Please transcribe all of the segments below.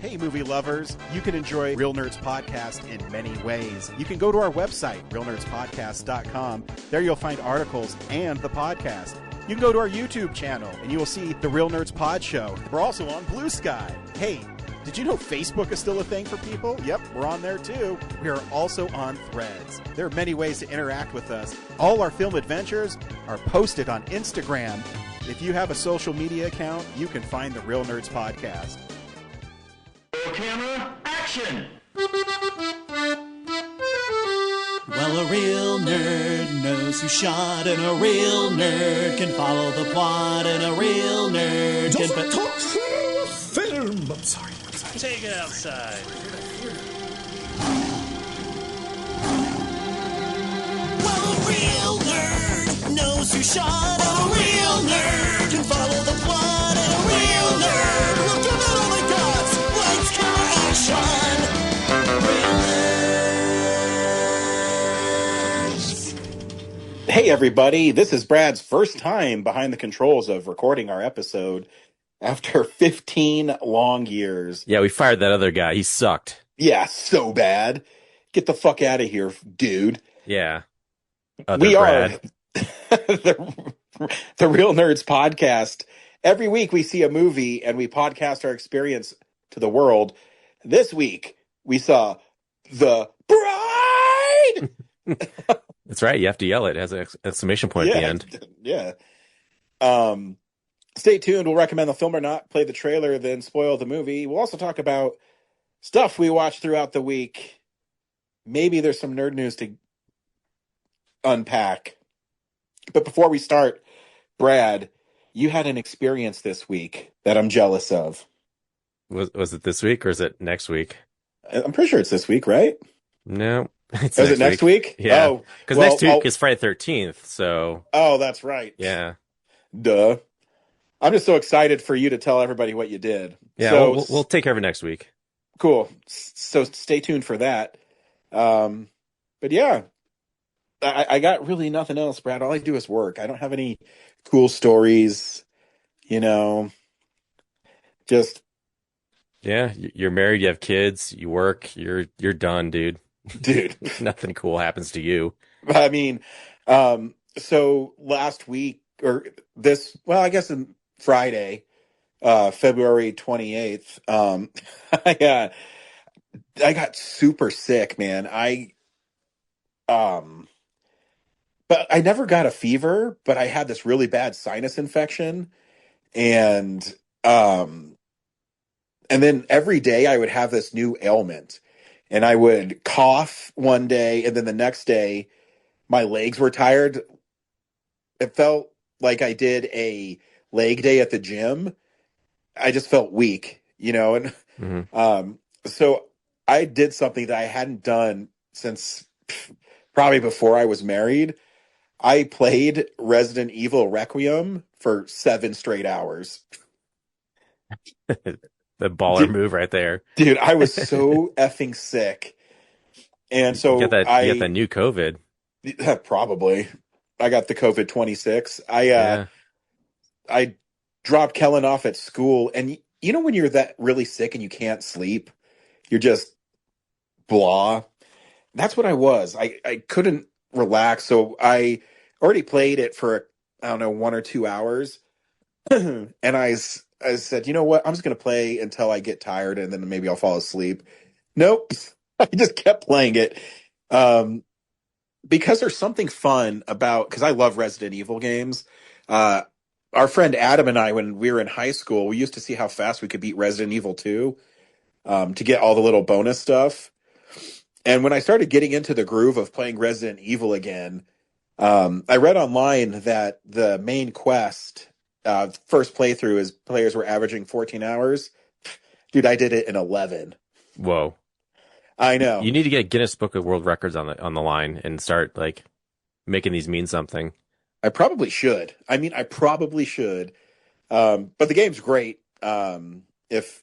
Hey, movie lovers. You can enjoy Real Nerds Podcast in many ways. You can go to our website, realnerdspodcast.com. There you'll find articles and the podcast. You can go to our YouTube channel, and you will see the Real Nerds Pod Show. We're also on Blue Sky. Hey, did you know Facebook is still a thing for people? Yep, we're on there too. We are also on Threads. There are many ways to interact with us. All our film adventures are posted on Instagram. If you have a social media account, you can find the Real Nerds Podcast. Camera, action! Well, a real nerd knows who shot, and a real nerd can follow the plot, and a real nerd can... Don't talk film! I'm sorry. Take it outside. Well, a real nerd knows who shot, and a real nerd can follow the plot, and a real nerd will give it all they got. Lights, camera, action! Hey, everybody. This is Brad's first time behind the controls of recording our episode after 15 long years. Yeah, we fired that other guy. He sucked. Yeah, so bad. Get the fuck out of here, dude. Yeah. We Brad. are the Real Nerds Podcast. Every week we see a movie and we podcast our experience to the world. This week we saw The Bride! That's right. You have to yell it. It has an exclamation point at the end. Yeah. Stay tuned. We'll recommend the film or not, play the trailer, then spoil the movie. We'll also talk about stuff we watched throughout the week. Maybe there's some nerd news to unpack. But before we start, Brad, you had an experience this week that I'm jealous of. Was it this week or is it next week? I'm pretty sure it's this week, right? No. It's Is it next week? Yeah. Oh, because well, next week is Friday 13th. So. Oh, that's right. Yeah. Duh. I'm just so excited for you to tell everybody what you did. Yeah, so, we'll take care of it next week. Cool. So stay tuned for that. But yeah, I got really nothing else, Brad. All I do is work. I don't have any cool stories, just. Yeah, you're married, you have kids, you work, you're done, dude. Dude. Nothing cool happens to you. I mean, so last week I guess on Friday, February 28th, I got super sick, man. But I never got a fever, but I had this really bad sinus infection, and then every day I would have this new ailment, and I would cough one day, and then the next day my legs were tired. It felt like I did a leg day at the gym. I just felt weak, and so I did something that I hadn't done since probably before I was married. I played Resident Evil Requiem for 7 straight hours. The baller move right there. Dude, I was so effing sick. And so you get that new COVID. Probably. I got the COVID 26. I dropped Kellen off at school, and when you're that really sick and you can't sleep, you're just blah. That's what I was. I couldn't relax, so I already played it for 1 or 2 hours, and I said, you know what? I'm just going to play until I get tired, and then maybe I'll fall asleep. Nope. I just kept playing it. Because there's something fun about, because I love Resident Evil games. Our friend Adam and I, when we were in high school, we used to see how fast we could beat Resident Evil 2 to get all the little bonus stuff. And when I started getting into the groove of playing Resident Evil again, I read online that the main quest, first playthrough, is players were averaging 14 hours. Dude, I did it in 11. Whoa. I know. You need to get Guinness Book of World Records on the line and start making these mean something. I probably should. But the game's great. If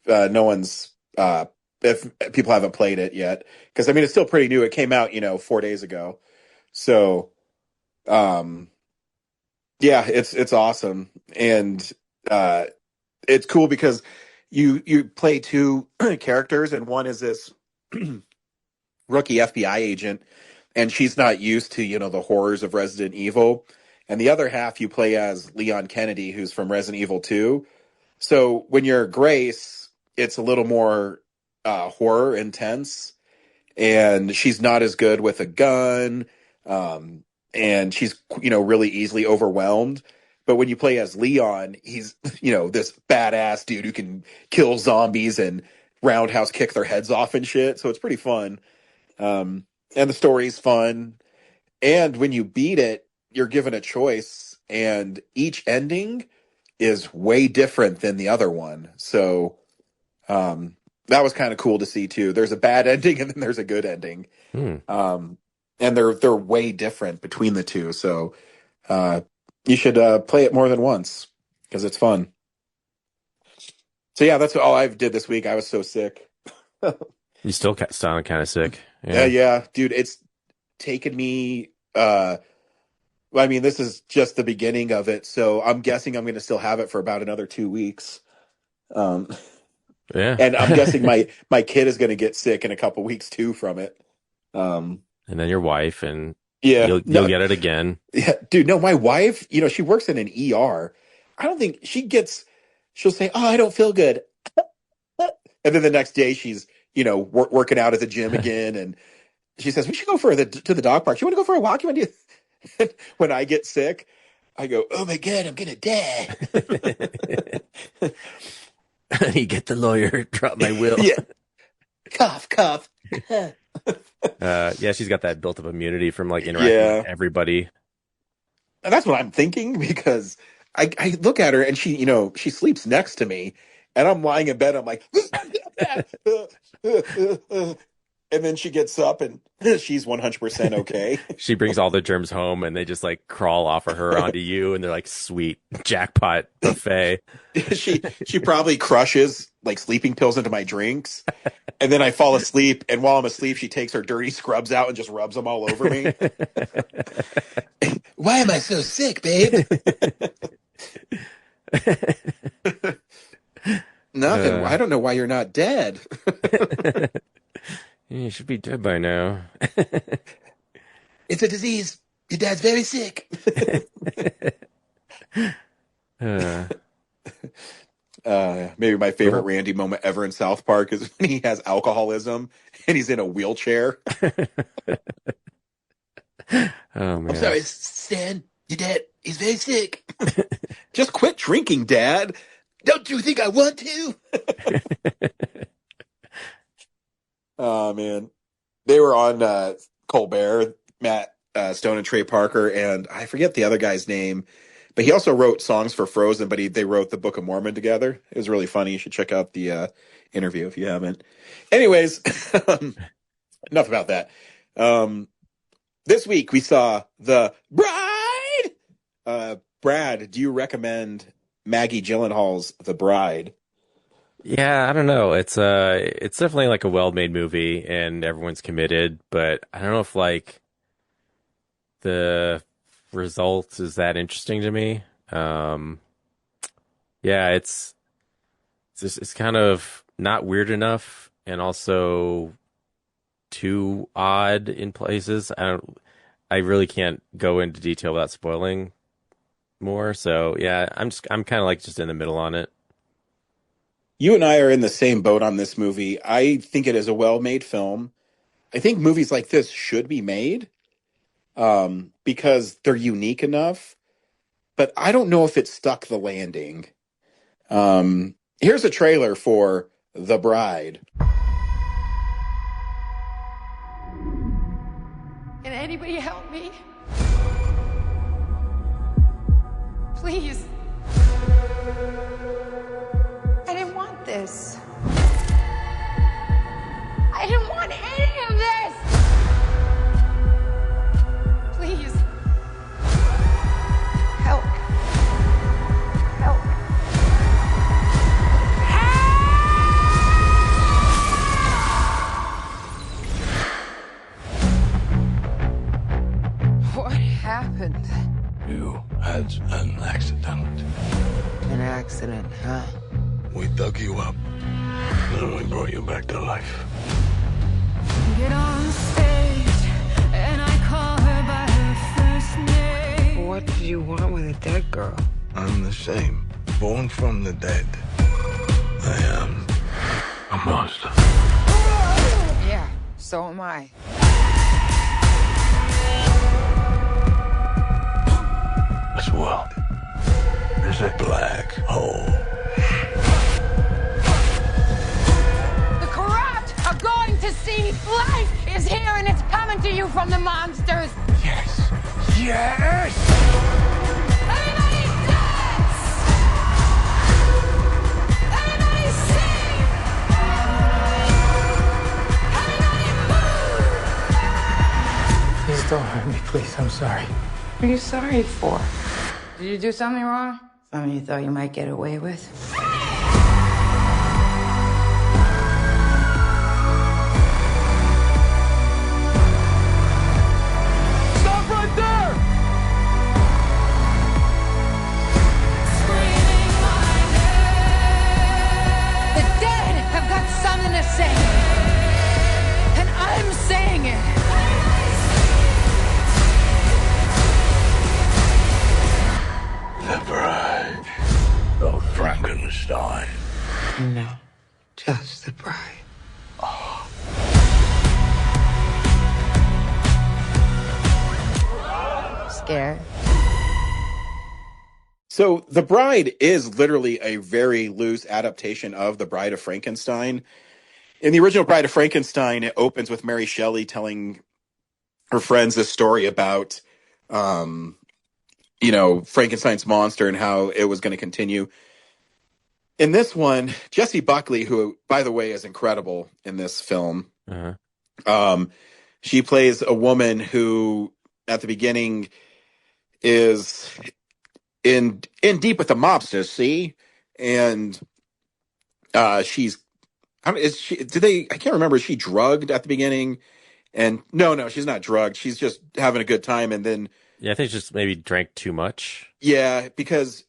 if people haven't played it yet, because it's still pretty new. It came out 4 days ago. So yeah, it's awesome. And it's cool because you play two characters, and one is this rookie FBI agent, and she's not used to, the horrors of Resident Evil. And the other half you play as Leon Kennedy, who's from Resident Evil 2. So when you're Grace, it's a little more horror intense, and she's not as good with a gun, and she's, really easily overwhelmed. But when you play as Leon, he's, this badass dude who can kill zombies and roundhouse kick their heads off and shit. So it's pretty fun. And the story's fun. And when you beat it, you're given a choice, and each ending is way different than the other one. So that was kind of cool to see too. There's a bad ending and then there's a good ending. And they're way different between the two. So you should play it more than once because it's fun. So yeah, that's all I did this week. I was so sick. You still sound kind of sick. Yeah, dude, it's taken me. This is just the beginning of it, so I'm guessing I'm going to still have it for about another 2 weeks. Yeah, and I'm guessing my kid is going to get sick in a couple weeks too from it. And then your wife, and you'll get it again. Yeah, dude. No, my wife, she works in an ER. I don't think she'll say, "Oh, I don't feel good," and then the next day she's working out at the gym again, and she says, "We should go to the dog park. You want to go for a walk? You want to do?" When I get sick, I go, "Oh my God, I'm gonna die." You get the lawyer, drop my will. Yeah. Cough. Yeah, she's got that built-up immunity from interacting with everybody. And that's what I'm thinking, because I look at her and she sleeps next to me, and I'm lying in bed. I'm like, and then she gets up and she's 100% okay. She brings all the germs home, and they just crawl off of her onto you, and they're like, sweet jackpot buffet. She probably crushes sleeping pills into my drinks, and then I fall asleep, and while I'm asleep she takes her dirty scrubs out and just rubs them all over me. Why am I so sick, babe? Nothing. I don't know why you're not dead. You should be dead by now. It's a disease. Your dad's very sick. Maybe my favorite Randy moment ever in South Park is when he has alcoholism and he's in a wheelchair. Oh, man. I'm sorry, Stan. Your dad, he's very sick. Just quit drinking, Dad. Don't you think I want to? Oh, man. They were on Colbert, Matt Stone and Trey Parker, and I forget the other guy's name, but he also wrote songs for Frozen, but they wrote the Book of Mormon together. It was really funny. You should check out the interview if you haven't. Anyways, enough about that. This week we saw The Bride. Brad, do you recommend Maggie Gyllenhaal's The Bride? Yeah, I don't know. It's definitely a well-made movie and everyone's committed, but I don't know if the result is that interesting to me. Yeah, it's kind of not weird enough and also too odd in places. I really can't go into detail without spoiling more. So yeah, I'm kind of just in the middle on it. You and I are in the same boat on this movie. I think it is a well-made film. I think movies like this should be made because they're unique enough. But I don't know if it stuck the landing. Here's a trailer for The Bride. Can anybody help me? Please. I didn't want this. I didn't want any of this. Please. Help. Help. What happened? You had an accident. An accident, huh? We dug you up, and we brought you back to life. Get on stage, and I call her by her first name. What do you want with a dead girl? I'm the same. Born from the dead. I am a monster. Yeah, so am I. This world is a black hole. The corrupt are going to see life is here and it's coming to you from the monsters. Yes. Yes! Everybody dance! Everybody sing! Everybody move! Please don't hurt me, please. I'm sorry. What are you sorry for? Did you do something wrong? Something you thought you might get away with? Stop right there! The dead have got something to say. And I'm saying it. The bride of Frankenstein. No, just the bride. Scared? So The Bride is literally a very loose adaptation of The Bride of Frankenstein. In the original Bride of Frankenstein, it opens with Mary Shelley telling her friends this story about, Frankenstein's monster and how it was going to continue. In this one, Jessie Buckley, who, by the way, is incredible in this film, she plays a woman who, at the beginning, is in deep with the mobsters, see? And she's, is she, I can't remember, is she drugged at the beginning? And no, she's not drugged. She's just having a good time. And then, Yeah, I think she just maybe drank too much. yeah, because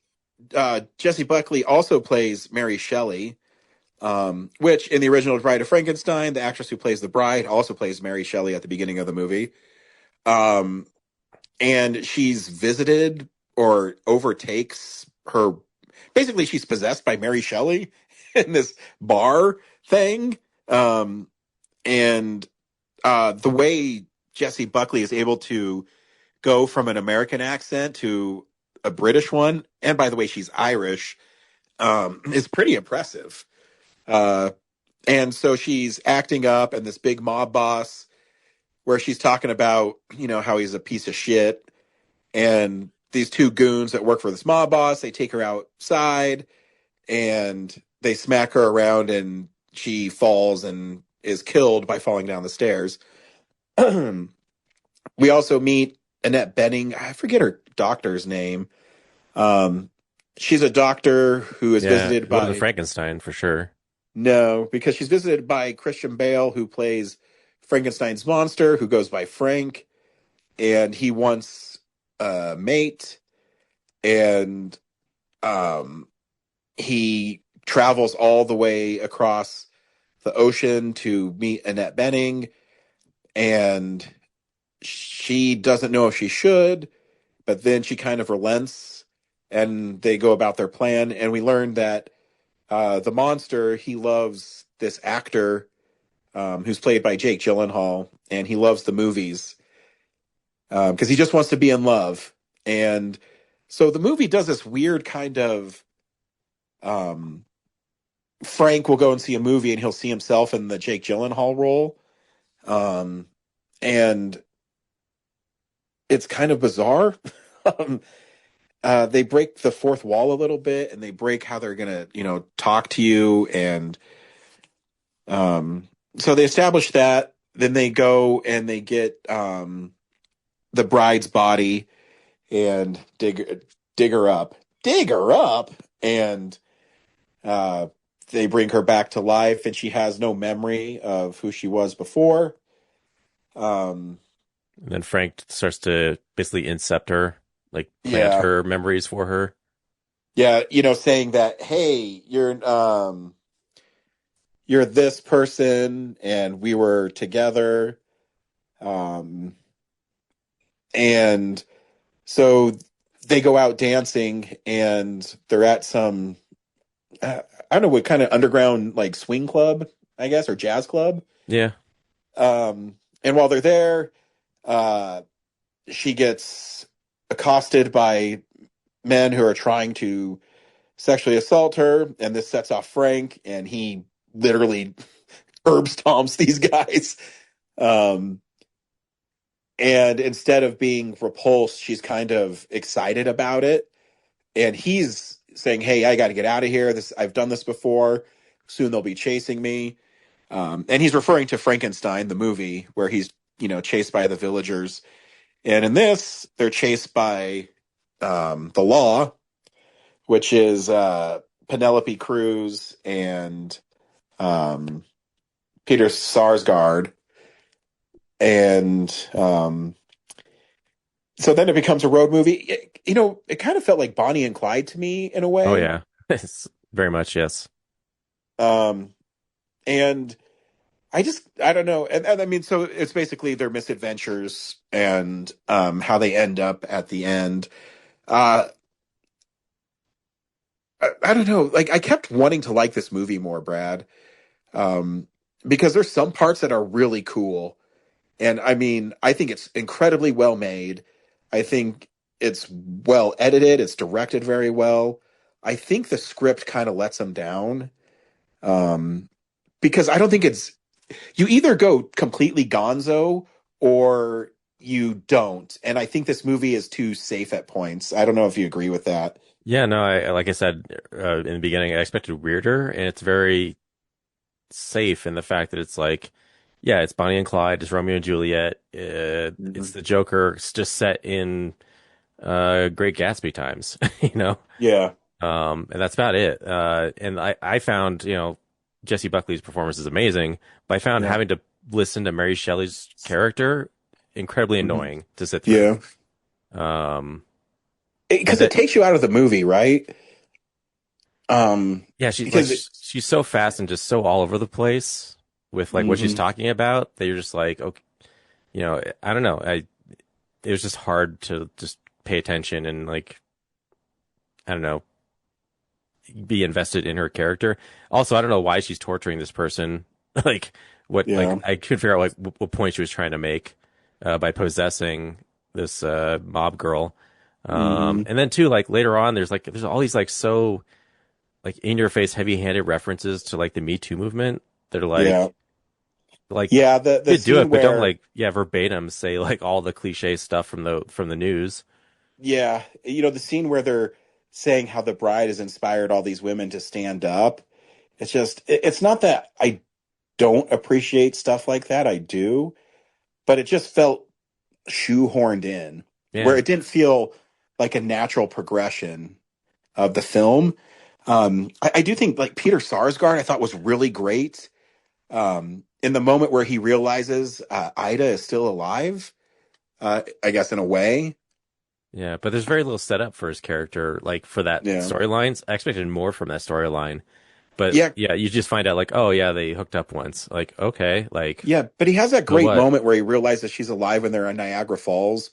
Jessie Buckley also plays Mary Shelley, which in the original Bride of Frankenstein, the actress who plays the bride also plays Mary Shelley at the beginning of the movie. And she's visited or overtakes her. Basically, she's possessed by Mary Shelley in this bar thing. And the way Jessie Buckley is able to go from an American accent to a British one, and by the way, she's Irish, is pretty impressive. And so she's acting up, and this big mob boss, where she's talking about, how he's a piece of shit. And these two goons that work for this mob boss, they take her outside and they smack her around, and she falls and is killed by falling down the stairs. We also meet Annette Bening. I forget her doctor's name. She's a doctor who is visited by the Frankenstein for sure. No, because she's visited by Christian Bale, who plays Frankenstein's monster, who goes by Frank, and he wants a mate, and he travels all the way across the ocean to meet Annette Bening, and she doesn't know if she should, but then she kind of relents, and they go about their plan, and we learn that the monster, he loves this actor who's played by Jake Gyllenhaal, and he loves the movies because he just wants to be in love. And so the movie does this weird kind of Frank will go and see a movie and he'll see himself in the Jake Gyllenhaal role. And it's kind of bizarre. They break the fourth wall a little bit, and they break how they're going to, talk to you. And so they establish that. Then they go and they get the bride's body and dig her up. Dig her up! And they bring her back to life, and she has no memory of who she was before. And then Frank starts to basically incept her, like plant her memories for her. Yeah, saying that, hey, you're this person and we were together. Um, and so they go out dancing and they're at some, I don't know what kind of underground like swing club, I guess, or jazz club. Yeah. And while they're there, uh, she gets accosted by men who are trying to sexually assault her, and this sets off Frank, and he literally herb stomps these guys. Um, and instead of being repulsed, she's kind of excited about it. And he's saying, "Hey, I got to get out of here. I've done this before. Soon they'll be chasing me." And he's referring to Frankenstein, the movie, where he's chased by the villagers. And in this, they're chased by the law, which is Penelope Cruz and Peter Sarsgaard. And so then it becomes a road movie. It kind of felt like Bonnie and Clyde to me in a way. Oh yeah. It's very much, yes. And I don't know. And I mean, so it's basically their misadventures and how they end up at the end. I don't know. Like, I kept wanting to like this movie more, Brad, because there's some parts that are really cool. And I mean, I think it's incredibly well made. I think it's well edited. It's directed very well. I think the script kind of lets them down. Because I don't think you either go completely gonzo or you don't. And I think this movie is too safe at points. I don't know if you agree with that. Yeah, no, like I said in the beginning, I expected weirder, and it's very safe in the fact that it's like, yeah, it's Bonnie and Clyde, it's Romeo and Juliet, it's the Joker, it's just set in Great Gatsby times, you know? Yeah. And that's about it. And I found, Jesse Buckley's performance is amazing, but I found having to listen to Mary Shelley's character incredibly annoying to sit through. Yeah. Because it takes you out of the movie, right? Yeah, she's so fast and just so all over the place with like what she's talking about that you're just like, okay, I don't know. It was just hard to just pay attention and like, I don't know, be invested in her character. Also, I don't know why she's torturing this person. Like I couldn't figure out like what point she was trying to make by possessing this mob girl. And then too, like later on, there's all these like so like in your face, heavy handed references to like the Me Too movement. That are like, the do it, where, but don't verbatim say like all the cliche stuff from the news. Yeah, the scene where they're saying how the bride has inspired all these women to stand up. It's just, it's not that I don't appreciate stuff like that. I do, but it just felt shoehorned in where it didn't feel like a natural progression of the film. I do think like Peter Sarsgaard, I thought was really great. In the moment where he realizes Ida is still alive, I guess in a way. Yeah, but there's very little setup for his character, like for that storylines. I expected more from that storyline. But you just find out like, oh yeah, they hooked up once. Like, okay, like but he has that great moment where he realizes she's alive when they're in Niagara Falls.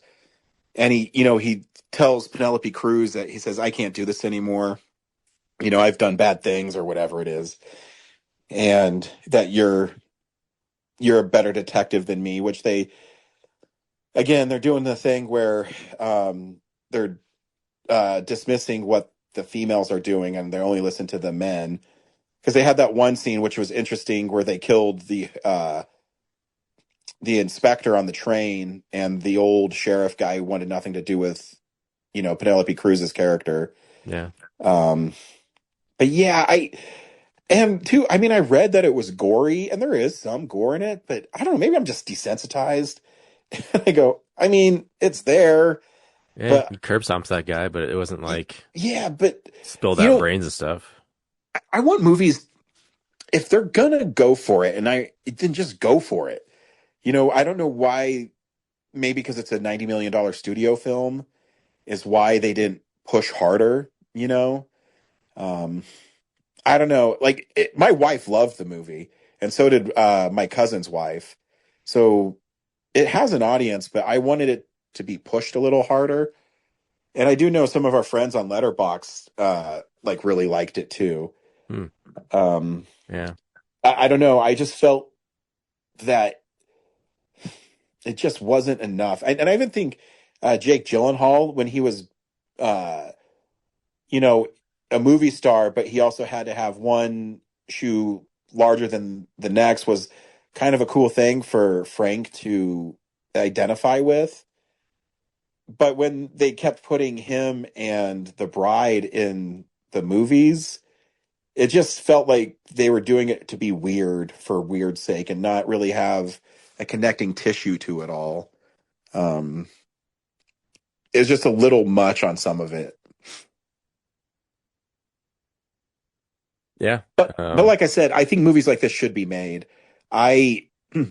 And he tells Penelope Cruz that he says, "I can't do this anymore. I've done bad things," or whatever it is. And that you're a better detective than me, which they're doing the thing where they're dismissing what the females are doing and they only listen to the men. Because they had that one scene which was interesting where they killed the inspector on the train and the old sheriff guy who wanted nothing to do with, Penelope Cruz's character. Yeah. But yeah, I read that it was gory and there is some gore in it, but I don't know, maybe I'm just desensitized. I go, I mean, it's there. Yeah, but, curb stomps that guy, but it wasn't like but spilled out brains and stuff. I want movies, if they're gonna go for it, then just go for it. I don't know why. Maybe because it's a $90 million studio film, is why they didn't push harder. I don't know. Like, my wife loved the movie, and so did my cousin's wife. So it has an audience, but I wanted it to be pushed a little harder. And I do know some of our friends on Letterboxd like really liked it too. Hmm. Um, Yeah. I don't know. I just felt that it just wasn't enough. And I even think Jake Gyllenhaal, when he was, uh, you know, a movie star, but he also had to have one shoe larger than the next, was kind of a cool thing for Frank to identify with. But when they kept putting him and the bride in the movies, it just felt like they were doing it to be weird for weird's sake and not really have a connecting tissue to it all. Um, it was just a little much on some of it. Yeah. But like I said, I think movies like this should be made. I Yeah,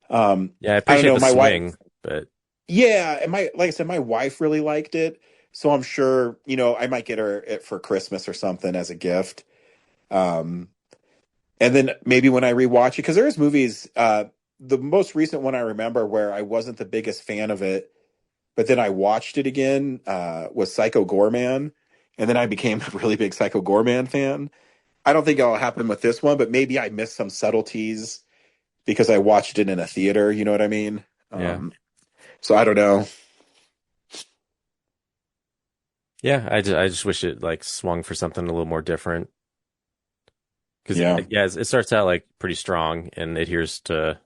I I don't appreciate know, the my swing, wife. but Yeah, and like I said, my wife really liked it, so I'm sure, I might get her it for Christmas or something as a gift. Um, and then maybe when I rewatch it, because there's movies, the most recent one I remember where I wasn't the biggest fan of it, but then I watched it again, was Psycho Gorman, and then I became a really big Psycho Gorman fan. I don't think it'll happen with this one, but maybe I missed some subtleties because I watched it in a theater. You know what I mean? yeah. So I don't know. Yeah, I just wish it like swung for something a little more different. Because Yeah. it starts out like pretty strong and adheres to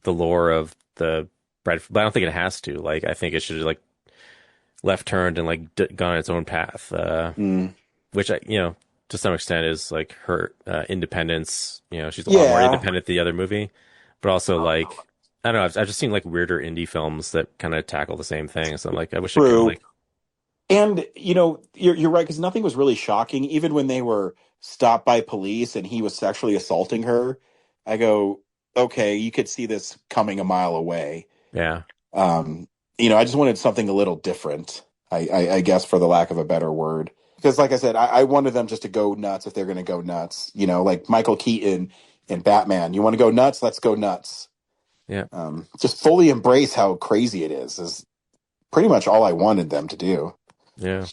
the lore of the bread, but I don't think it has to. Like, I think it should have like left turned and like gone its own path. Mm. Which to some extent is like her independence. She's a lot more Yeah. independent than the other movie, but also like I don't know. I've just seen like weirder indie films that kind of tackle the same thing. So I'm like, I wish it could True. like And you're right, because nothing was really shocking. Even when they were stopped by police and he was sexually assaulting her, I go, okay, you could see this coming a mile away. yeah. I just wanted something a little different. I guess, for the lack of a better word, because like I said, I wanted them just to go nuts if they're going to go nuts. Like Michael Keaton in Batman. You want to go nuts? Let's go nuts. Yeah. Just fully embrace how crazy it is pretty much all I wanted them to do. Yeah.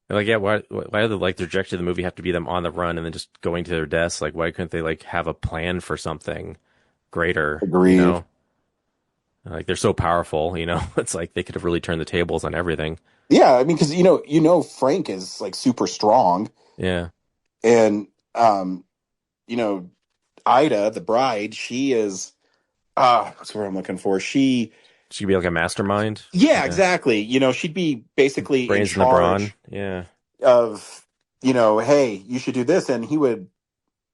Like, yeah, why do the trajectory of the movie have to be them on the run and then just going to their deaths? Like, why couldn't they like have a plan for something greater? Agreed. Like, they're so powerful, it's like they could have really turned the tables on everything. Yeah, I mean, because Frank is like super strong, Yeah. and Ida, the bride, she is what's the word I'm looking for? She could be like a mastermind. Yeah, exactly. She'd be basically Brains in in the charge brawn. Yeah. of, hey, you should do this, and he would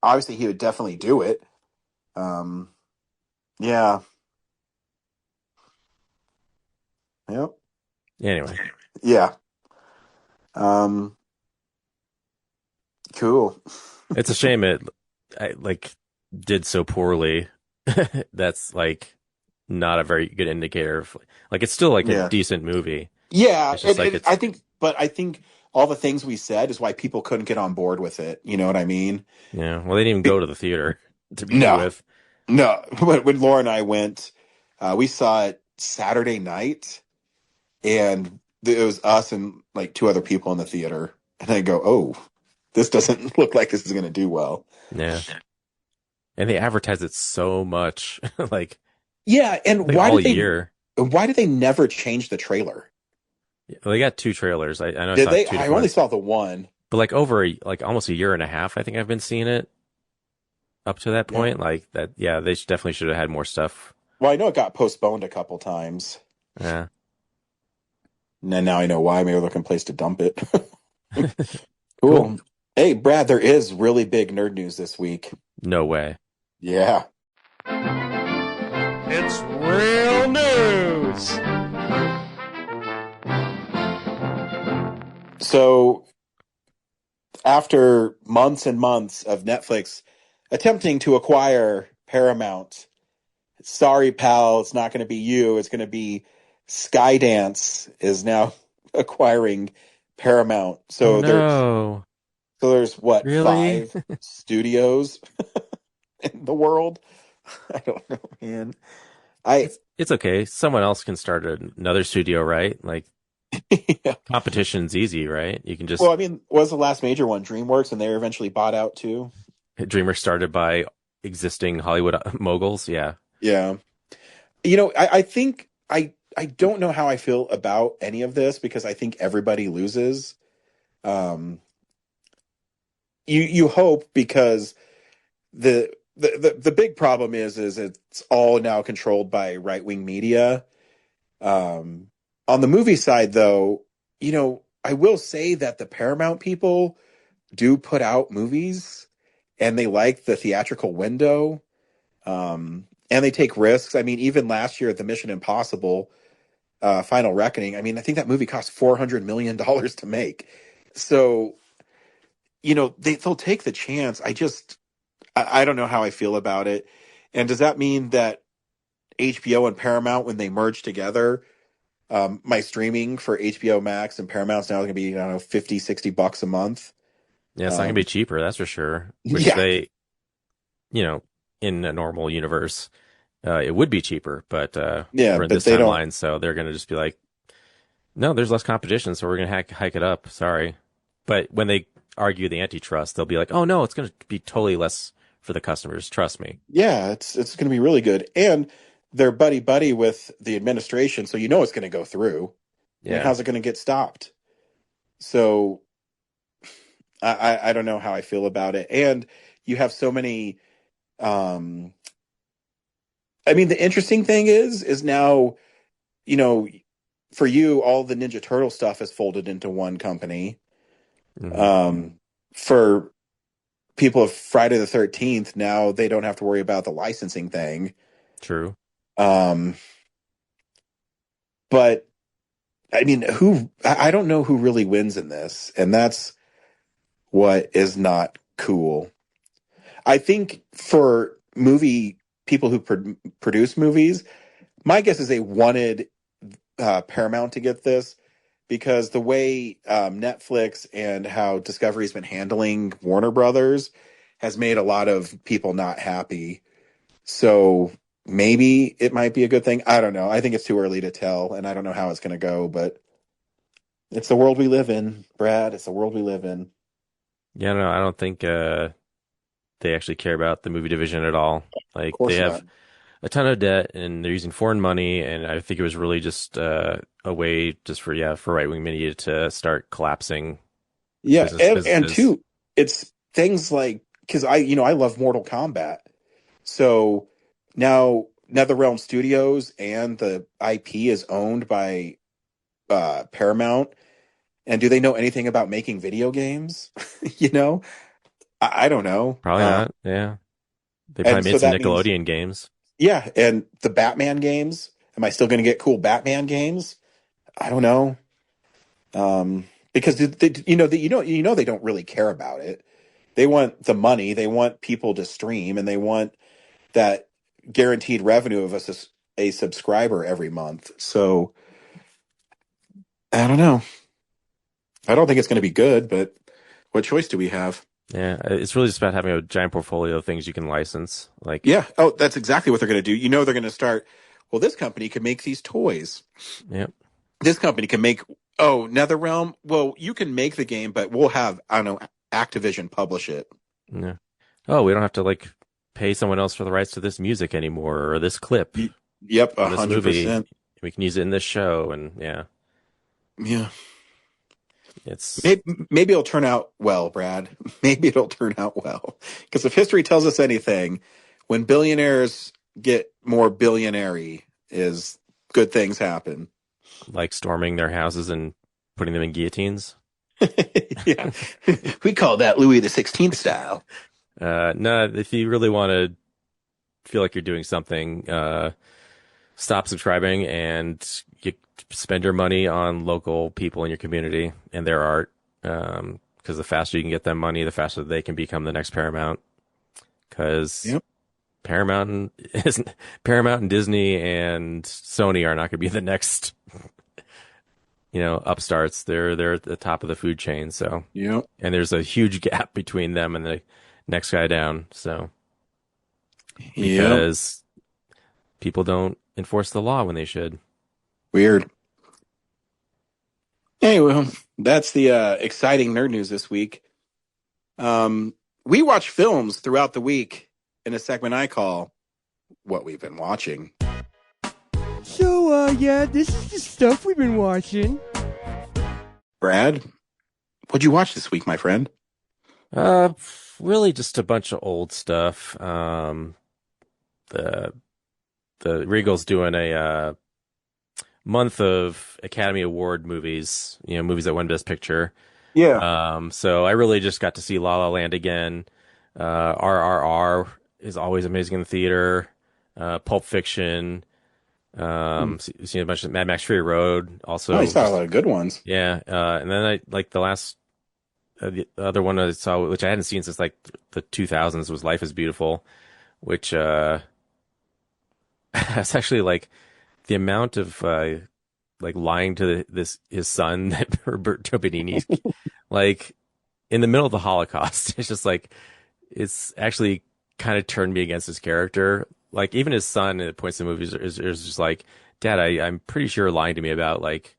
definitely do it. Yeah. Yep. Anyway. Yeah. Cool. It's a shame it did so poorly. That's like not a very good indicator of like it's still like a decent movie. Yeah, It's just like I think all the things we said is why people couldn't get on board with it. You know what I mean? Yeah. Well, they didn't even go to the theater to begin with. No. When Laura and I went, we saw it Saturday night, and it was us and like two other people in the theater. And I go, oh, this doesn't look like this is going to do well. Yeah. And they advertise it so much, like and why did they never change the trailer? Well, they got two trailers. I know. Did they? I only saw the one. But like over almost a year and a half, I think I've been seeing it up to that point. Yeah. Like that. Yeah, they definitely should have had more stuff. Well, I know it got postponed a couple times. Yeah. And now I know why. Maybe they're looking a place to dump it. Cool. Hey, Brad, there is really big nerd news this week. No way. Yeah. It's real news. So, after months and months of Netflix attempting to acquire Paramount, sorry, pal, it's not going to be you. It's going to be Skydance is now acquiring Paramount. So no. So there's what, Really? 5 studios in the world? I don't know, man. I It's okay. Someone else can start another studio, right? Like yeah. competition's easy, right? You can just Well, I mean, was the last major one DreamWorks, and they were eventually bought out too? Dreamer started by existing Hollywood moguls. Yeah. Yeah. I think I don't know how I feel about any of this because I think everybody loses. Um, you hope because the big problem is it's all now controlled by right-wing media. On the movie side, though, I will say that the Paramount people do put out movies and they like the theatrical window. And they take risks. I mean, even last year at the Mission Impossible Final Reckoning, I mean, I think that movie cost $400 million to make. So, they'll take the chance. I don't know how I feel about it. And does that mean that HBO and Paramount, when they merge together, my streaming for HBO Max and Paramount's now going to be, I don't know, 50, $60 a month? Yeah, it's not gonna be cheaper, that's for sure. Which Yeah. they, in a normal universe, it would be cheaper, but Yeah, we're in but this they don't. timeline, so they're gonna just be like, no, there's less competition, so we're gonna hike it up. Sorry, but when they argue the antitrust, they'll be like, oh no, it's gonna be totally less for the customers. Trust me. Yeah, it's going to be really good. And they're buddy with the administration, so it's going to go through. I mean, Yeah, how's it going to get stopped? So I don't know how I feel about it. And you have so many. I mean, the interesting thing is now, you know, for you, all the Ninja Turtle stuff is folded into one company. Mhm. For people of Friday the 13th, now they don't have to worry about the licensing thing. True. Um, but I mean, I don't know who really wins in this, and that's what is not cool. I think for movie people who produce movies, my guess is they wanted Paramount to get this because the way Netflix and how Discovery's been handling Warner Brothers has made a lot of people not happy. So maybe it might be a good thing. I don't know. I think it's too early to tell, and I don't know how it's going to go, but it's the world we live in, Brad. It's the world we live in. Yeah, no, I don't think they actually care about the movie division at all. Of Like course they have not. a ton of debt and they're using foreign money, and I think it was really just a way just for right-wing media to start collapsing Yeah, and businesses. two, it's things like because I love Mortal Kombat, so now NetherRealm Studios and the IP is owned by Paramount, and do they know anything about making video games? You know, I don't know. Probably not. Yeah, they And probably so made some that means Nickelodeon games. yeah, and the Batman games. Am I still going to get cool Batman games? I don't know. Because they don't really care about it. They want the money. They want people to stream, and they want that guaranteed revenue of a subscriber every month. So I don't know. I don't think it's going to be good, but what choice do we have? Yeah, it's really just about having a giant portfolio of things you can license. Like, Yeah. Oh, that's exactly what they're going to do. They're going to start. Well, this company can make these toys. yeah, This company can make. Oh, NetherRealm. Well, you can make the game, but we'll have I don't know Activision publish it. yeah. Oh, we don't have to like pay someone else for the rights to this music anymore or this clip Yep, or this movie. 100%. We can use it in this show, and yeah, Yeah. it's Maybe it'll turn out well, Brad. Maybe it'll turn out well. Because if history tells us anything, when billionaires get more billionaire is good things happen. like storming their houses and putting them in guillotines. Yeah. We call that Louis the 16th style. No, if you really want to feel like you're doing something, stop subscribing and you spend your money on local people in your community and their art. Because the faster you can get them money, the faster they can become the next Paramount. Because Yep. Paramount and Disney and Sony are not going to be the next upstarts. They're at the top of the food chain. So, Yep. and there's a huge gap between them and the next guy down. So, Yep. because people don't enforce the law when they should. Weird. Anyway, that's the exciting nerd news this week. We watch films throughout the week in a segment I call What We've Been Watching. So, yeah, this is the stuff we've been watching. Brad, what'd you watch this week, my friend? Really just a bunch of old stuff. The Regal's doing a month of Academy Award movies, movies that won Best Picture. Yeah. So I really just got to see La La Land again. RRR is always amazing in the theater. Pulp Fiction. Seen a bunch of Mad Max Fury Road. Also, I saw a lot of good ones. Yeah. And then I like the last, the other one I saw, which I hadn't seen since like the 2000s, was Life is Beautiful, which it's actually like the amount of like lying to his son that Roberto Benigni, like in the middle of the Holocaust. It's just like, it's actually kind of turned me against his character. Like even his son at points in the movies is just like, Dad, I'm pretty sure you're lying to me about like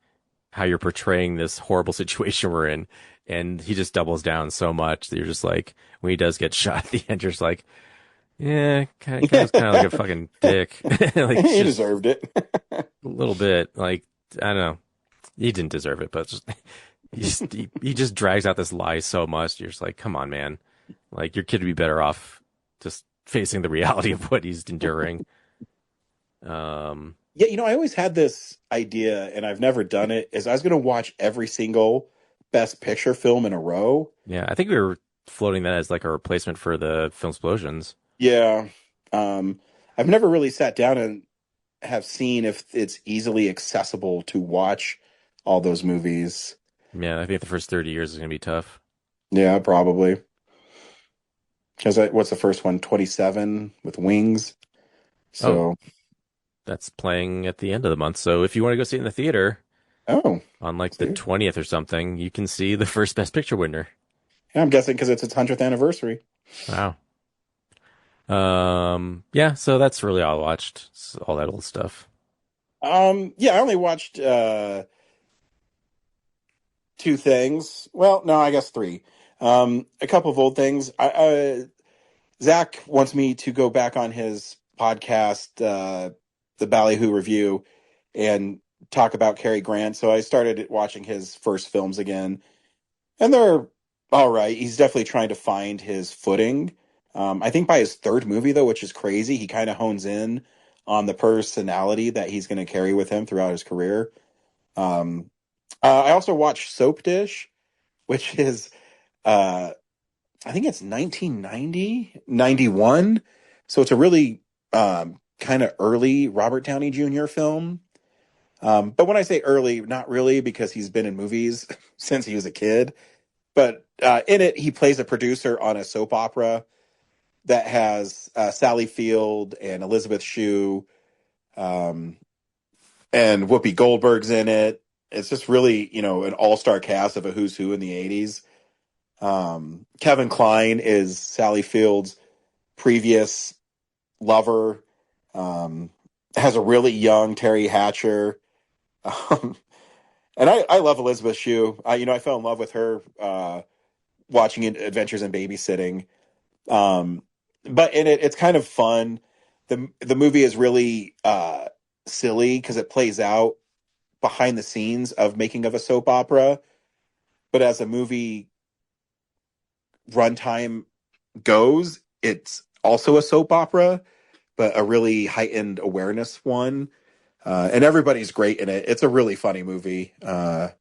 how you're portraying this horrible situation we're in. And he just doubles down so much that you're just like, when he does get shot at the end, you're just like, yeah, kind of like a fucking dick. Like, he deserved it. A little bit. Like, I don't know. He didn't deserve it, but he just drags out this lie so much. You're just like, come on, man. Like, your kid would be better off just facing the reality of what he's enduring. Yeah, I always had this idea, and I've never done it, is I was going to watch every single Best Picture film in a row. Yeah, I think we were floating that as like a replacement for the Film Explosions. Yeah. I've never really sat down and have seen if it's easily accessible to watch all those movies. Yeah, I think the first 30 years is going to be tough. Yeah, probably. Because what's the first one? 27 with Wings. So that's playing at the end of the month. So if you want to go see it in the theater, on like the 20th or something, you can see the first Best Picture winner. Yeah, I'm guessing because it's its 100th anniversary. Wow. Yeah, so that's really all I watched. All that old stuff. Yeah, I only watched 2 things. Well, no, I guess 3. A couple of old things. Zach wants me to go back on his podcast, the Ballyhoo Review, and talk about Cary Grant. So I started watching his first films again, and they're all right. He's definitely trying to find his footing. I think by his third movie, though, which is crazy, he kind of hones in on the personality that he's going to carry with him throughout his career. I also watched Soap Dish, which is, I think it's 1990, 91. So it's a really kind of early Robert Downey Jr. film. But when I say early, not really, because he's been in movies since he was a kid. But in it, he plays a producer on a soap opera that has Sally Field and Elizabeth Shue, and Whoopi Goldberg's in it. It's just really, an all-star cast of a who's who in the 80s. Kevin Kline is Sally Field's previous lover. Has a really young Terry Hatcher. And I love Elizabeth Shue. I fell in love with her watching Adventures in Babysitting. But in it, it's kind of fun. The movie is really silly because it plays out behind the scenes of making of a soap opera. But as a movie runtime goes, it's also a soap opera, but a really heightened awareness one. And everybody's great in it. It's a really funny movie. And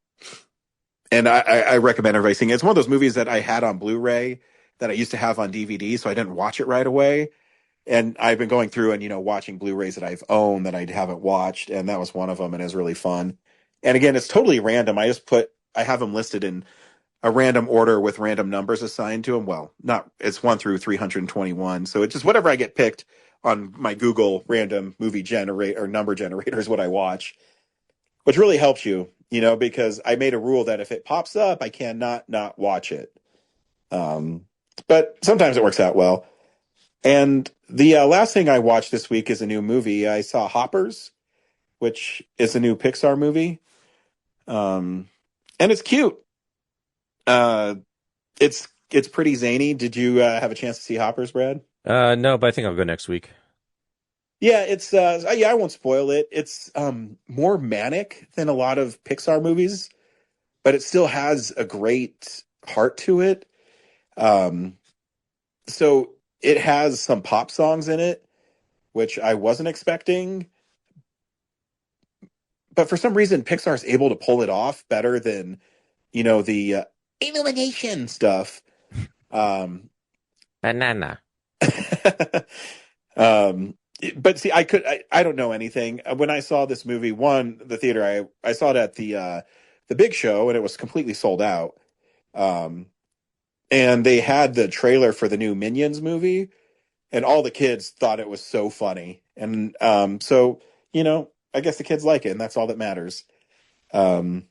I recommend everybody seeing it. It's one of those movies that I had on Blu-ray that I used to have on DVD, so I didn't watch it right away. And I've been going through and, watching Blu-rays that I've owned that I haven't watched, and that was one of them, and it's really fun. And again, it's totally random. I have them listed in a random order with random numbers assigned to them. Well, it's 1 through 321. So it's just whatever I get picked on my Google random movie number generator is what I watch, which really helps you. because I made a rule that if it pops up, I cannot not watch it. But sometimes it works out well. And the last thing I watched this week is a new movie. I saw Hoppers, which is a new Pixar movie. And it's cute. It's pretty zany. Did you have a chance to see Hoppers, Brad? No, but I think I'll go next week. Yeah, it's I won't spoil it. It's more manic than a lot of Pixar movies, but it still has a great heart to it. So it has some pop songs in it, which I wasn't expecting. But for some reason, Pixar is able to pull it off better than, the Illumination stuff. Banana. But see, I don't know anything. When I saw this movie, the theater, I saw it at the Big Show, and it was completely sold out. And they had the trailer for the new Minions movie, and all the kids thought it was so funny. And so, I guess the kids like it, and that's all that matters. But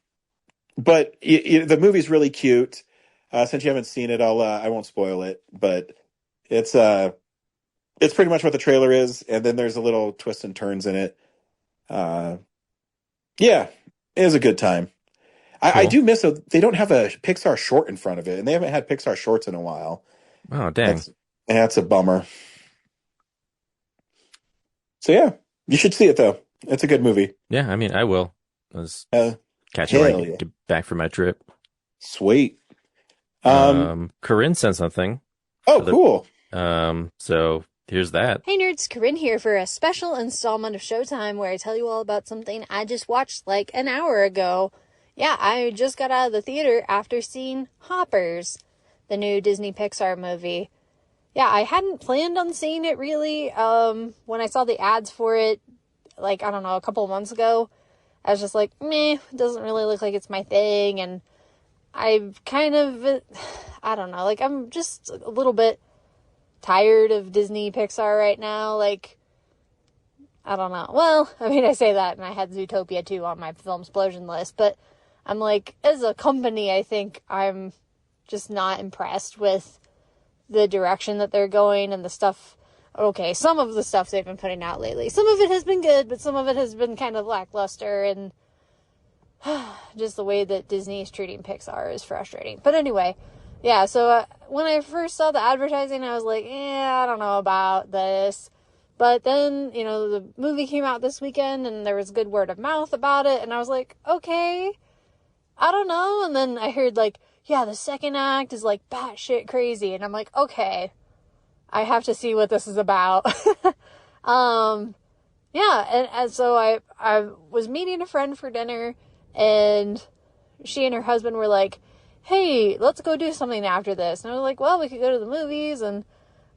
the movie's really cute. Since you haven't seen it, I won't spoil it, but it's pretty much what the trailer is, and then there's a little twists and turns in it. Yeah, it was a good time. I do miss they don't have a Pixar short in front of it, and they haven't had Pixar shorts in a while. Oh, dang. That's a bummer. So yeah, you should see it though. It's a good movie. Yeah, I mean, I will. Let's catch it when I get back from my trip. Sweet. Corinne sent something. Oh, cool. So here's that. Hey nerds, Corinne here for a special installment of Showtime where I tell you all about something I just watched like an hour ago. Yeah, I just got out of the theater after seeing Hoppers, the new Disney Pixar movie. Yeah, I hadn't planned on seeing it really. When I saw the ads for it, like, I don't know, a couple of months ago, I was just like, meh, it doesn't really look like it's my thing. And I've kind of, I don't know, like, I'm just a little bit tired of Disney Pixar right now. Like, I don't know. Well, I mean, I say that, and I had Zootopia 2 on my film explosion list, but I'm like, as a company, I think I'm just not impressed with the direction that they're going and the stuff. Okay, some of the stuff they've been putting out lately. Some of it has been good, but some of it has been kind of lackluster, and just the way that Disney is treating Pixar is frustrating. But anyway, yeah, so when I first saw the advertising, I was like, I don't know about this. But then, the movie came out this weekend, and there was good word of mouth about it, and I was like, okay, I don't know. And then I heard, like, yeah, the second act is, like, batshit crazy, and I'm like, okay, I have to see what this is about. Yeah, and so I was meeting a friend for dinner, and she and her husband were like, hey, let's go do something after this. And I was like, well, we could go to the movies, and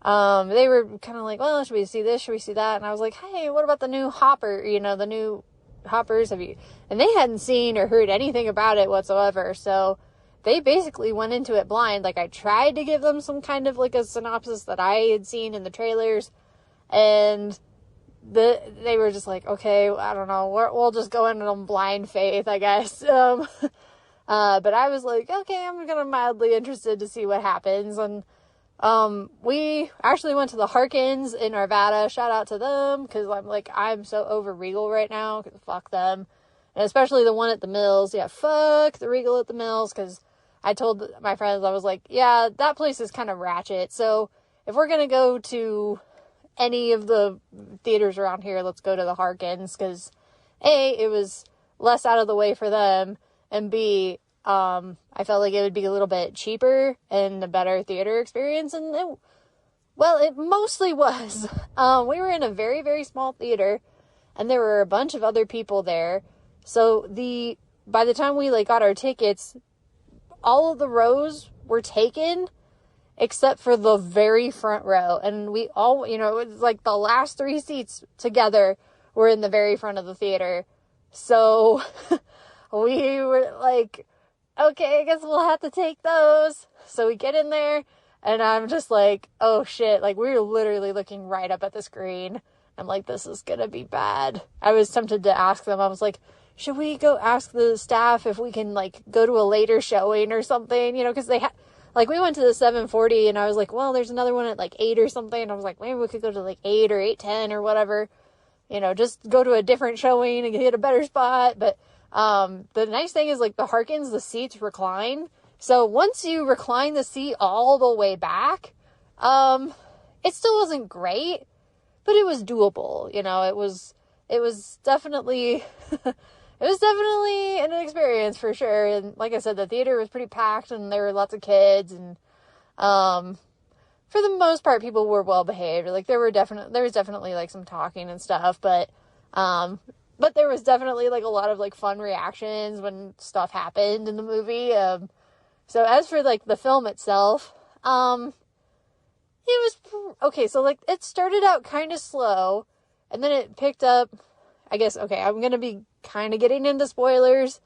they were kind of like, well, should we see this, should we see that? And I was like, hey, what about the new the new Hoppers? And they hadn't seen or heard anything about it whatsoever, so they basically went into it blind. Like, I tried to give them some kind of, like, a synopsis that I had seen in the trailers, and they were just like, okay, I don't know, we'll just go in on blind faith, I guess. But I was like, okay, I'm gonna mildly interested to see what happens. And we actually went to the Harkins in Arvada. Shout out to them, because I'm so over Regal right now, because fuck them. And especially the one at the Mills. Yeah, fuck the Regal at the Mills, because I told my friends, I was like, yeah, that place is kind of ratchet. So if we're going to go to any of the theaters around here, let's go to the Harkins, because A, it was less out of the way for them, and B, I felt like it would be a little bit cheaper and a better theater experience, and it mostly was. We were in a very, very small theater, and there were a bunch of other people there, so by the time we got our tickets, all of the rows were taken except for the very front row, and we all, it was like the last 3 seats together were in the very front of the theater. So we were like, okay, I guess we'll have to take those. So we get in there, and I'm just like, oh shit, we were literally looking right up at the screen. I'm like, this is gonna be bad. I was tempted to ask them, I was like, should we go ask the staff if we can, like, go to a later showing or something, you know, because they had, like, we went to the 7:40, and I was like, well, there's another one at, like, 8 or something, and I was like, maybe we could go to, like, 8 or 8:10 or whatever, you know, just go to a different showing and get a better spot. But the nice thing is, like, the Harkins, the seats recline, so once you recline the seat all the way back, it still wasn't great, but it was doable, you know. It was definitely it was definitely an experience for sure. And like I said, the theater was pretty packed, and there were lots of kids, and for the most part people were well behaved. Like, there was definitely like some talking and stuff, but there was definitely like a lot of like fun reactions when stuff happened in the movie. So as for like the film itself, it was okay. So like, it started out kind of slow, and then it picked up, I guess. Okay, I'm going to be kind of getting into spoilers.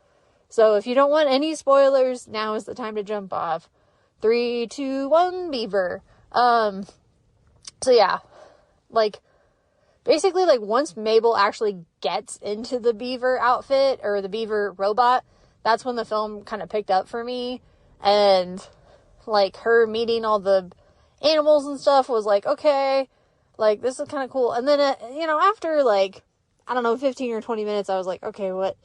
So if you don't want any spoilers, now is the time to jump off. 3, 2, 1, beaver. So yeah, like, basically, like, once Mabel actually gets into the beaver outfit, or the beaver robot, that's when the film kind of picked up for me. And, like, her meeting all the animals and stuff was like, okay, like, this is kind of cool. And then, you know, after, like, I don't know, 15 or 20 minutes, I was like, okay, what,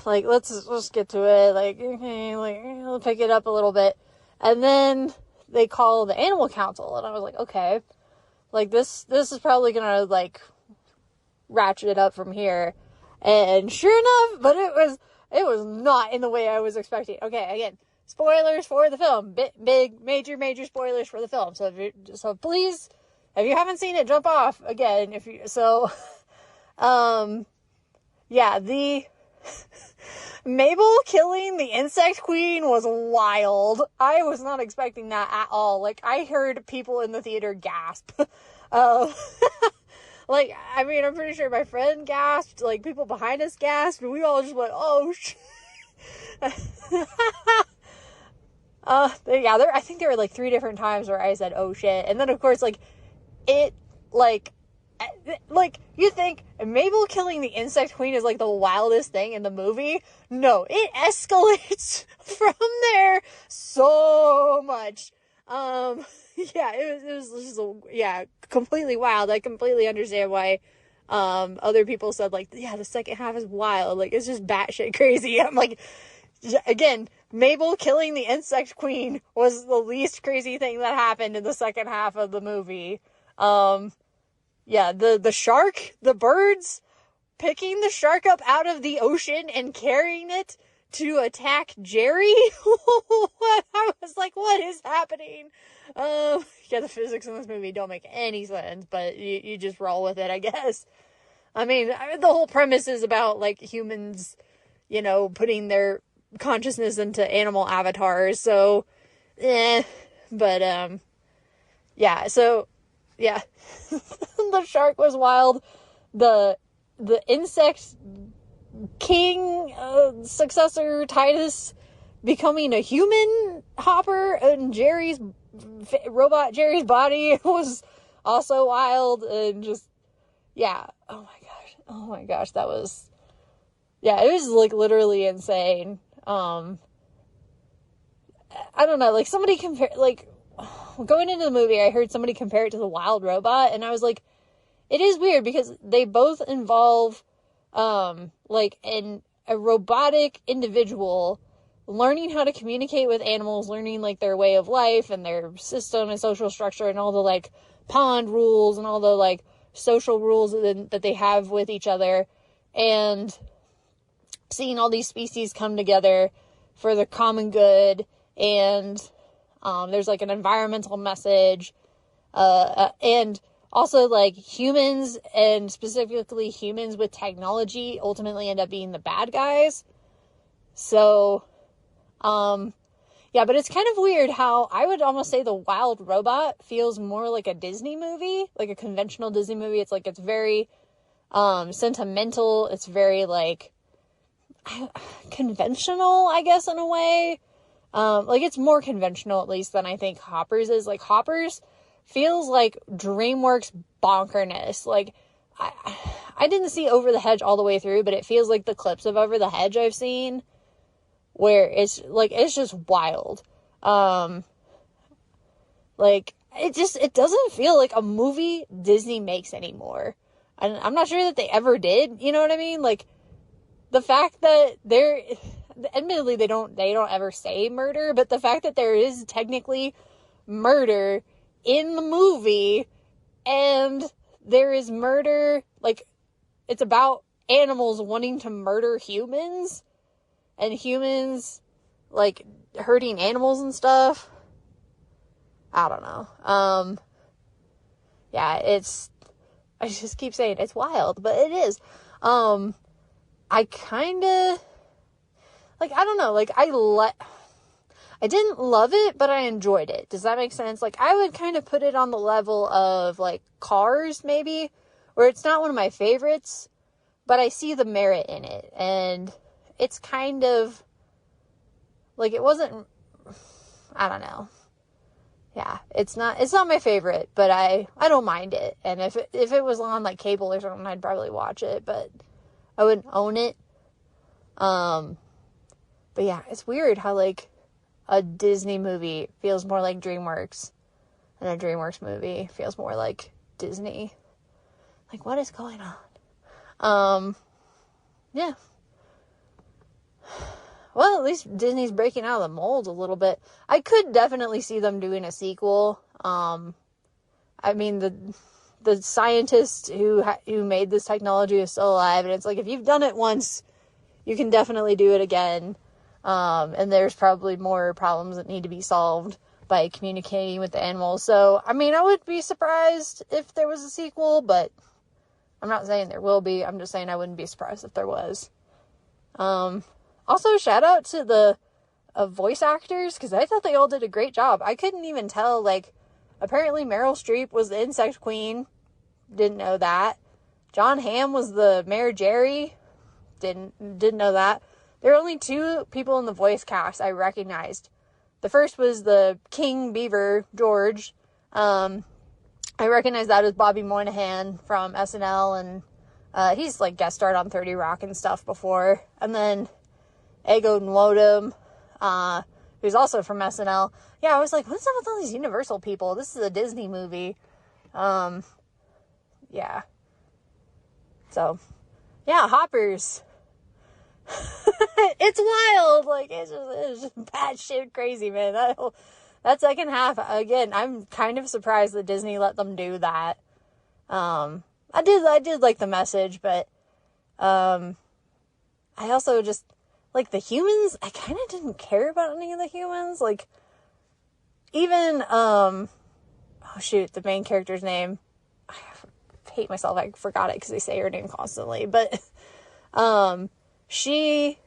like, let's get to it, like, okay, like, we'll pick it up a little bit. And then they call the animal council, and I was like, okay, like, this is probably gonna, like, ratchet it up from here. And sure enough, but it was not in the way I was expecting. Okay, again, spoilers for the film. Big, major spoilers for the film. So please, if you haven't seen it, jump off again. Yeah, the Mabel killing the insect queen was wild. I was not expecting that at all. Like, I heard people in the theater gasp. Like, I mean, I'm pretty sure my friend gasped, like, people behind us gasped, and we all just went, oh, shit. Yeah, I think there were, like, 3 different times where I said, oh, shit. And then, of course, like, it, like, you think Mabel killing the insect queen is, like, the wildest thing in the movie? No, it escalates from there so much. Yeah, it was just, yeah, completely wild. I completely understand why, other people said, like, yeah, the second half is wild. Like, it's just batshit crazy. I'm like, again, Mabel killing the insect queen was the least crazy thing that happened in the second half of the movie. Yeah, the shark, the birds, picking the shark up out of the ocean and carrying it to attack Jerry. I was like, what is happening? Yeah, the physics in this movie don't make any sense, but you just roll with it, I guess. I mean, the whole premise is about, like, humans, you know, putting their consciousness into animal avatars, so, but, yeah, so, yeah, the shark was wild. The insect king, successor, Titus, becoming a human Hopper, and Jerry's body was also wild, and just, yeah, oh my gosh, that was, yeah, it was, like, literally insane. I don't know, like, somebody like, going into the movie, I heard somebody compare it to the Wild Robot, and I was like, it is weird, because they both involve, like, a robotic individual learning how to communicate with animals, learning, like, their way of life and their system and social structure and all the, like, pond rules and all the, like, social rules that they have with each other, and seeing all these species come together for the common good, and there's, like, an environmental message, and also, like, humans, and specifically humans with technology, ultimately end up being the bad guys. So, yeah, but it's kind of weird how I would almost say the Wild Robot feels more like a Disney movie, like a conventional Disney movie. It's like, it's very, sentimental. It's very, like, conventional, I guess, in a way. Like, it's more conventional, at least, than I think Hopper's is. Like, Hopper's feels like DreamWorks bonkerness. Like, I didn't see Over the Hedge all the way through, but it feels like the clips of Over the Hedge I've seen, where it's just wild. It doesn't feel like a movie Disney makes anymore. And I'm not sure that they ever did, you know what I mean? Like, the fact that admittedly they don't ever say murder, but the fact that there is technically murder in the movie, and there is murder, like, it's about animals wanting to murder humans, and humans, like, hurting animals and stuff. I don't know. Yeah, I just keep saying it's wild, but it is. I kinda, like, I don't know, like, I didn't love it, but I enjoyed it. Does that make sense? Like, I would kind of put it on the level of, like, Cars, maybe, where it's not one of my favorites, but I see the merit in it, and it's kind of, like, it wasn't, I don't know. Yeah, it's not my favorite, but I don't mind it, and if it was on, like, cable or something, I'd probably watch it, but I wouldn't own it. But yeah, it's weird how, like, a Disney movie feels more like DreamWorks, and a DreamWorks movie feels more like Disney. Like, what is going on? Yeah. Well, at least Disney's breaking out of the mold a little bit. I could definitely see them doing a sequel. I mean, the scientist who made this technology is still alive, and it's like, if you've done it once, you can definitely do it again. And there's probably more problems that need to be solved by communicating with the animals. So, I mean, I would be surprised if there was a sequel, but I'm not saying there will be. I'm just saying I wouldn't be surprised if there was. Also, shout out to the voice actors, because I thought they all did a great job. I couldn't even tell, like, apparently Meryl Streep was the insect queen. Didn't know that. John Hamm was the Mayor Jerry. Didn't know that. There are only two people in the voice cast I recognized. The first was the King Beaver, George. I recognized that as Bobby Moynihan from SNL, and he's, like, guest starred on 30 Rock and stuff before. And then Ego Nwodum, who's also from SNL. Yeah, I was like, what's up with all these Universal people? This is a Disney movie. Yeah. So, yeah, Hoppers. It's wild. Like, it's just batshit crazy, man. That second half, again, I'm kind of surprised that Disney let them do that. I did like the message, but, I also just, like, the humans, I kind of didn't care about any of the humans. Like, even, oh shoot, the main character's name. I hate myself, I forgot it because they say her name constantly. But, she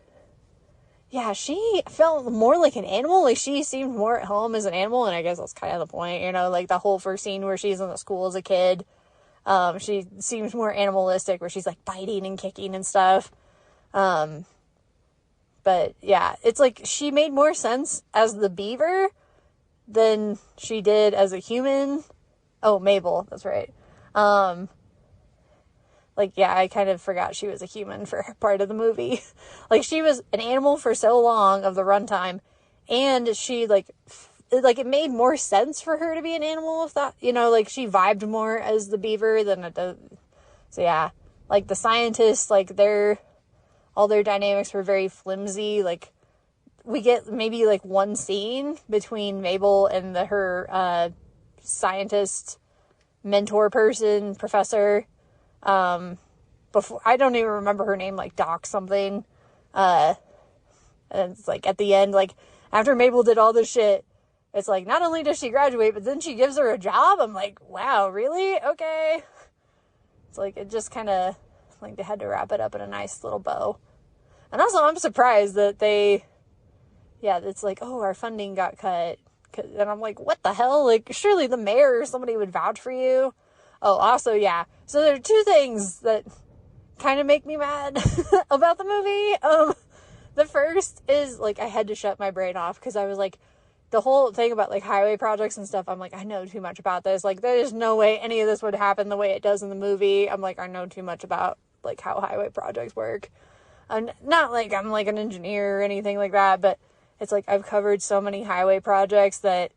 felt more like an animal. Like, she seemed more at home as an animal, and I guess that's kind of the point, you know, like, the whole first scene where she's in the school as a kid. She seems more animalistic, where she's, like, biting and kicking and stuff. But, yeah, it's like she made more sense as the beaver than she did as a human. Oh, Mabel, that's right. Like, yeah, I kind of forgot she was a human for part of the movie. Like, she was an animal for so long of the runtime, and she, like, it made more sense for her to be an animal, if that, you know, like, she vibed more as the beaver than it does. So, yeah, like, the scientists, like, all their dynamics were very flimsy. Like, we get maybe, like, one scene between Mabel and her scientist mentor person, professor. Before, I don't even remember her name, like Doc something. And it's like at the end, like, after Mabel did all this shit, it's like, not only does she graduate, but then she gives her a job. I'm like, wow, really? Okay. It's like, it just kind of, like, they had to wrap it up in a nice little bow. And also, I'm surprised that it's like, oh, our funding got cut. And I'm like, what the hell? Like, surely the mayor or somebody would vouch for you. Oh, also, yeah. So there are two things that kind of make me mad about the movie. The first is, like, I had to shut my brain off because I was like, the whole thing about like highway projects and stuff, I'm like, I know too much about this. Like, there's no way any of this would happen the way it does in the movie. I'm like, I know too much about like how highway projects work. I'm not like I'm like an engineer or anything like that, but it's like I've covered so many highway projects that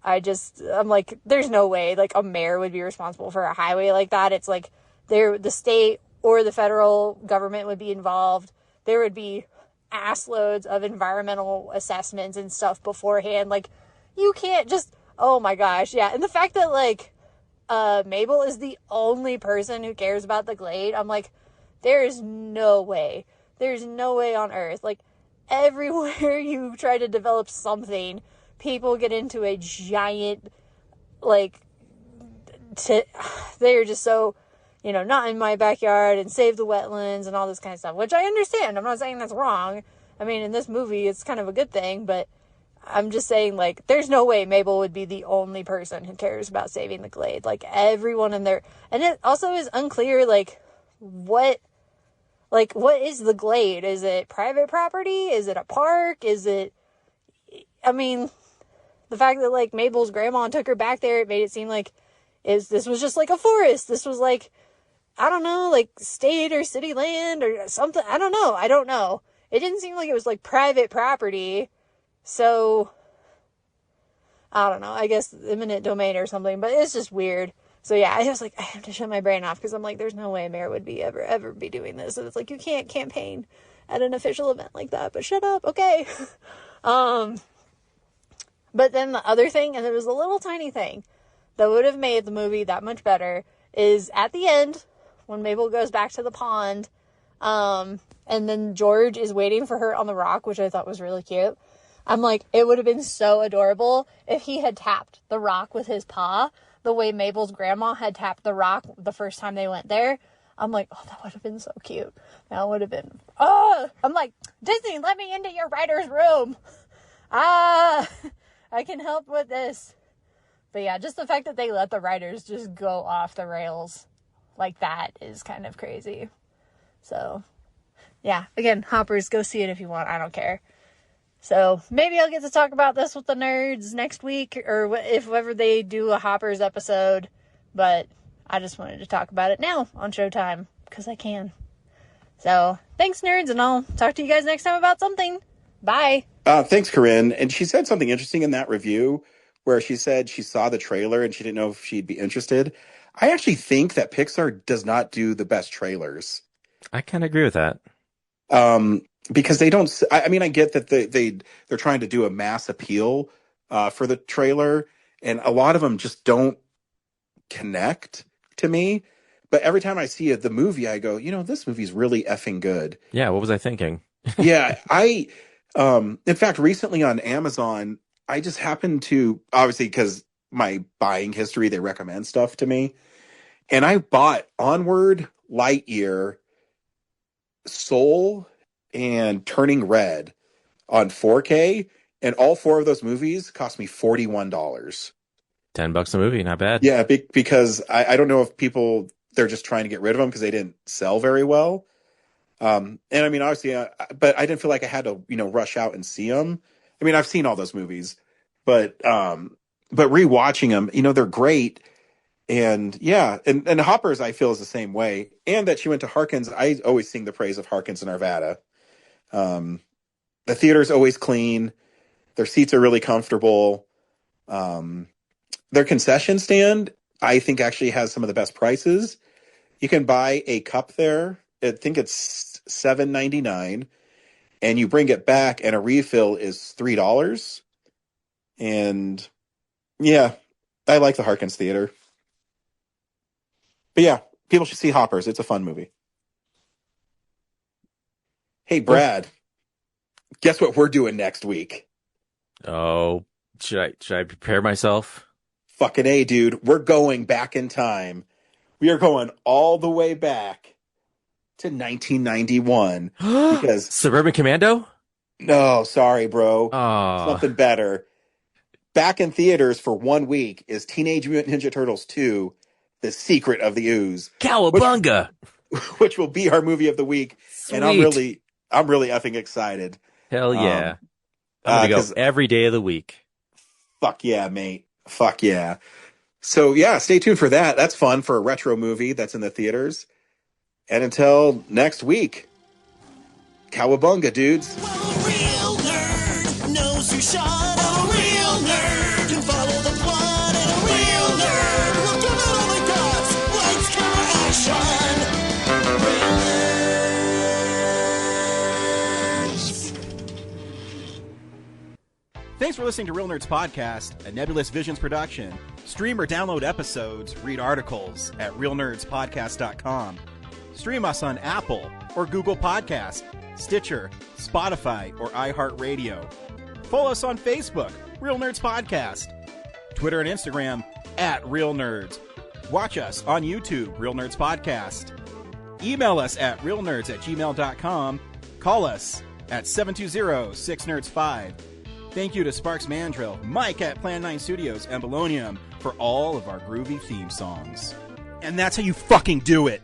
I'm like, there's no way like a mayor would be responsible for a highway like that. It's like the state or the federal government would be involved. There would be ass loads of environmental assessments and stuff beforehand. Like, you can't just, oh my gosh, yeah. And the fact that like Mabel is the only person who cares about the Glade, I'm like, there's no way on earth. Like, everywhere you try to develop something, people get into a giant, like, they're just so, not in my backyard and save the wetlands and all this kind of stuff, which I understand. I'm not saying that's wrong. I mean, in this movie, it's kind of a good thing, but I'm just saying, like, there's no way Mabel would be the only person who cares about saving the Glade. Like, everyone in there, and it also is unclear, like, what is the Glade? Is it private property? Is it a park? I mean, the fact that, like, Mabel's grandma took her back there, it made it seem like this was just, like, a forest. This was, like, I don't know, like, state or city land or something. I don't know. It didn't seem like it was, like, private property. So, I don't know. I guess eminent domain or something. But it's just weird. So, yeah, I was like, I have to shut my brain off because I'm like, there's no way a mayor would be ever be doing this. And it's like, you can't campaign at an official event like that. But shut up. Okay. But then the other thing, and it was a little tiny thing that would have made the movie that much better, is at the end, when Mabel goes back to the pond, and then George is waiting for her on the rock, which I thought was really cute. I'm like, it would have been so adorable if he had tapped the rock with his paw, the way Mabel's grandma had tapped the rock the first time they went there. I'm like, oh, that would have been so cute. That would have been, I'm like, Disney, let me into your writer's room. I can help with this. But yeah, just the fact that they let the writers just go off the rails like that is kind of crazy. So, yeah, again, Hoppers, go see it if you want. I don't care. So maybe I'll get to talk about this with the nerds next week, or if ever they do a Hoppers episode. But I just wanted to talk about it now on Showtime because I can. So thanks, nerds, and I'll talk to you guys next time about something. Bye. Thanks, Corinne. And she said something interesting in that review where she said she saw the trailer and she didn't know if she'd be interested. I actually think that Pixar does not do the best trailers. I kind of agree with that. Because they don't. I mean, I get that they're trying to do a mass appeal for the trailer, and a lot of them just don't connect to me. But every time I see the movie, I go, this movie's really effing good. Yeah, what was I thinking? Yeah, in fact, recently on Amazon, I just happened to, obviously because my buying history, they recommend stuff to me, and I bought Onward, Lightyear, Soul, and Turning Red on 4K, and all four of those movies cost me $41. $10 a movie, not bad. Yeah, because I don't know if they're just trying to get rid of them because they didn't sell very well. And I mean, obviously, but I didn't feel like I had to, rush out and see them. I mean, I've seen all those movies, but rewatching them, they're great. And yeah, and Hoppers, I feel, is the same way. And that she went to Harkins. I always sing the praise of Harkins in Arvada. The theater's always clean. Their seats are really comfortable. Their concession stand, I think, actually has some of the best prices. You can buy a cup there. I think it's $7.99, and you bring it back, and a refill is $3. And yeah, I like the Harkins Theater. But yeah, people should see Hoppers. It's a fun movie. Hey, Brad, guess what we're doing next week? Oh, should I prepare myself? Fucking A, dude. We're going back in time. We are going all the way back to 1991 because Suburban Commando? No, sorry, bro. Oh. Something better. Back in theaters for 1 week is Teenage Mutant Ninja Turtles 2: The Secret of the Ooze. Cowabunga! Which will be our movie of the week. Sweet. And I'm really effing excited. Hell yeah. I'm going to go every day of the week. Fuck yeah, mate. Fuck yeah. So yeah, stay tuned for that. That's fun for a retro movie that's in the theaters. And until next week, cowabunga, dudes. Well, a real nerd knows who shot a real nerd can follow the plot and a real nerd will give it all the guts. Lights, camera, action. Real nerds. Thanks for listening to Real Nerds Podcast, a Nebulous Visions production. Stream or download episodes, read articles at realnerdspodcast.com. Stream us on Apple or Google Podcast, Stitcher, Spotify, or iHeartRadio. Follow us on Facebook, Real Nerds Podcast. Twitter and Instagram, @RealNerds. Watch us on YouTube, Real Nerds Podcast. Email us at realnerds@gmail.com. Call us at 720-6nerds5. Thank you to Sparks Mandrill, Mike at Plan 9 Studios, and Bolognium for all of our groovy theme songs. And that's how you fucking do it.